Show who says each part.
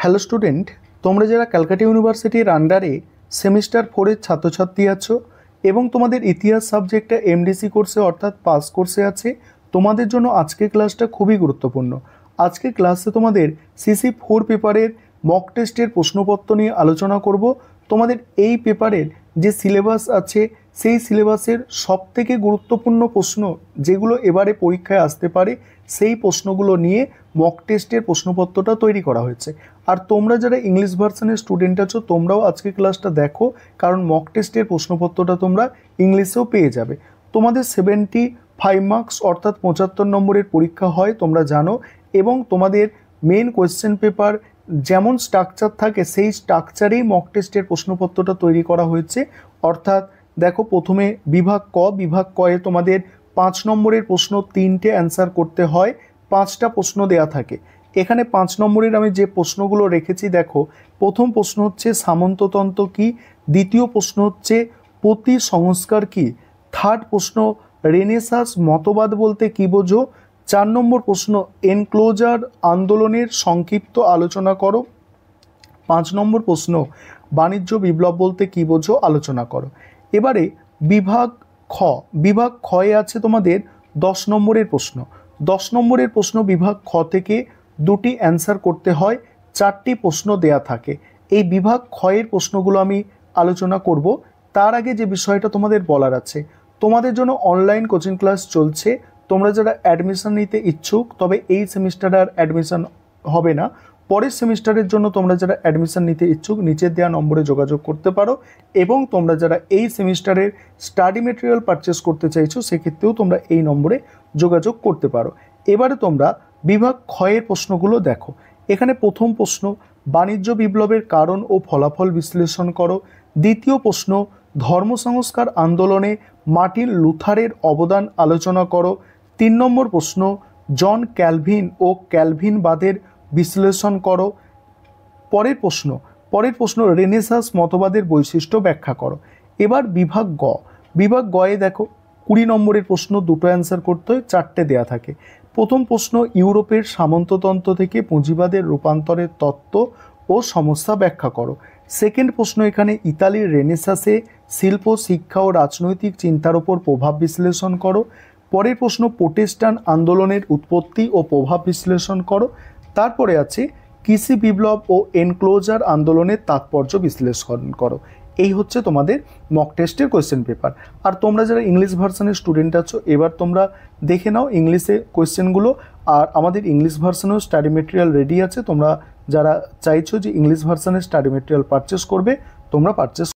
Speaker 1: Hello student, তোমরা যারা ক্যালকাটা ইউনিভার্সিটির আন্ডারে সেমিস্টার 4-এর ছাত্রছাত্রী আছো এবং তোমাদের ইতিহাস সাবজেক্টটা এমডিসি কোর্সে অর্থাৎ পাস কোর্সে আছে, তোমাদের জন্য আজকের ক্লাসটা খুবই গুরুত্বপূর্ণ। আজকের ক্লাসে তোমাদের সিসি 4 পেপারের মক টেস্টের প্রশ্নপত্র নিয়ে আলোচনা করব। তোমাদের এই পেপারের যে সিলেবাস আছে সেই সিলেবাসের সবথেকে গুরুত্বপূর্ণ প্রশ্ন যেগুলো এবারে পরীক্ষায় আসতে পারে সেই প্রশ্নগুলো নিয়ে মক টেস্টের প্রশ্নপত্রটা তৈরি করা হয়েছে। আর তোমরা যারা ইংলিশ ভার্সনের স্টুডেন্ট আছো তোমরাও আজকে ক্লাসটা দেখো, কারণ মক টেস্টের প্রশ্নপত্রটা তোমরা ইংলিশেও পেয়ে যাবে। তোমাদের 75 মার্কস অর্থাৎ 75 নম্বরের পরীক্ষা হয় তোমরা জানো, এবং তোমাদের মেন কোয়েশ্চেন পেপার যেমন স্ট্রাকচার থাকে সেই স্ট্রাকচারেই মক টেস্টের প্রশ্নপত্রটা তৈরি করা হয়েছে। অর্থাৎ দেখো, প্রথমে বিভাগ কয়ে তোমাদের 5 নম্বরের প্রশ্ন 3টে অ্যান্সার করতে হয়, 5টা প্রশ্ন দেয়া থাকে। এখানে 5 নম্বরের আমি যে প্রশ্নগুলো রেখেছি দেখো, প্রথম প্রশ্ন হচ্ছে সামন্ততন্ত্র কি, দ্বিতীয় প্রশ্ন হচ্ছে পতি সংস্কার কি, থার্ড প্রশ্ন রেনেসাঁস মতবাদ বলতে কি বোঝো, 4 নম্বর প্রশ্ন এনক্লোজার আন্দোলনের সংক্ষিপ্ত আলোচনা করো, 5 নম্বর প্রশ্ন বাণিজ্য বিপ্লব বলতে কি বোঝো আলোচনা করো। এবারে বিভাগ খয়ে আছে তোমাদের 10 নম্বরের প্রশ্ন। 10 নম্বরের প্রশ্ন বিভাগ খ থেকে 2টি অ্যান্সার করতে হয়, 4টি প্রশ্ন দেয়া থাকে। এই বিভাগ খয়ের প্রশ্নগুলো আমি আলোচনা করব। তার আগে যে বিষয়টা তোমাদের বলার আছে, তোমাদের জন্য অনলাইন কোচিং ক্লাস চলছে। তোমরা যারা অ্যাডমিশন নিতে ইচ্ছুক, তবে এই সেমিস্টারে আর অ্যাডমিশন হবে না, পরের সেমিস্টারের জন্য তোমরা যারা অ্যাডমিশন নিতে ইচ্ছুক নিচের দেওয়া নম্বরে যোগাযোগ করতে পারো। এবং তোমরা যারা এই সেমিস্টারের স্টাডি মেটেরিয়াল পারচেস করতে চাইছো সেক্ষেত্রেও তোমরা এই নম্বরে যোগাযোগ করতে পারো। এবারে তোমরা বিভাগ ক্ষয়ের প্রশ্নগুলো দেখো। এখানে প্রথম প্রশ্ন বাণিজ্য বিপ্লবের কারণ ও ফলাফল বিশ্লেষণ করো। দ্বিতীয় প্রশ্ন ধর্ম সংস্কার আন্দোলনে মার্টিন লুথারের অবদান আলোচনা করো। 3 নম্বর প্রশ্ন জন ক্যালভিন ও ক্যালভিনবাদের বিশ্লেষণ করো। পরের প্রশ্ন রেনেসাঁস মতবাদের বৈশিষ্ট্য ব্যাখ্যা করো। এবার বিভাগ গয়ে দেখো 20 নম্বরের প্রশ্ন, 2টো অ্যান্সার করতে হয়, 4টে দেয়া থাকে। প্রথম প্রশ্ন ইউরোপের সামন্ততন্ত্র থেকে পুঁজিবাদের রূপান্তরের তত্ত্ব ও সমস্যা ব্যাখ্যা করো। সেকেন্ড প্রশ্ন এখানে ইতালির রেনেসাঁসে শিল্প, শিক্ষা ও রাজনৈতিক চিন্তার ওপর প্রভাব বিশ্লেষণ করো। পরের প্রশ্ন প্রোটেস্ট্যান্ট আন্দোলনের উৎপত্তি ও প্রভাব বিশ্লেষণ করো। তারপরে আছে কৃষি বিপ্লব ও এনক্লোজার আন্দোলনের তাৎপর্য বিশ্লেষণ করো। এই হচ্ছে তোমাদের মক টেস্টের কোয়েশ্চেন পেপার। আর তোমরা যারা ইংলিশ ভার্সনের স্টুডেন্ট আছো এবার তোমরা দেখে নাও ইংলিশে কোয়েশ্চেনগুলো। আর আমাদের ইংলিশ ভার্সনেও স্টাডি মেটেরিয়াল রেডি আছে। তোমরা যারা চাইছো যে ইংলিশ ভার্সনের স্টাডি মেটেরিয়াল পারচেস করবে তোমরা পারচেস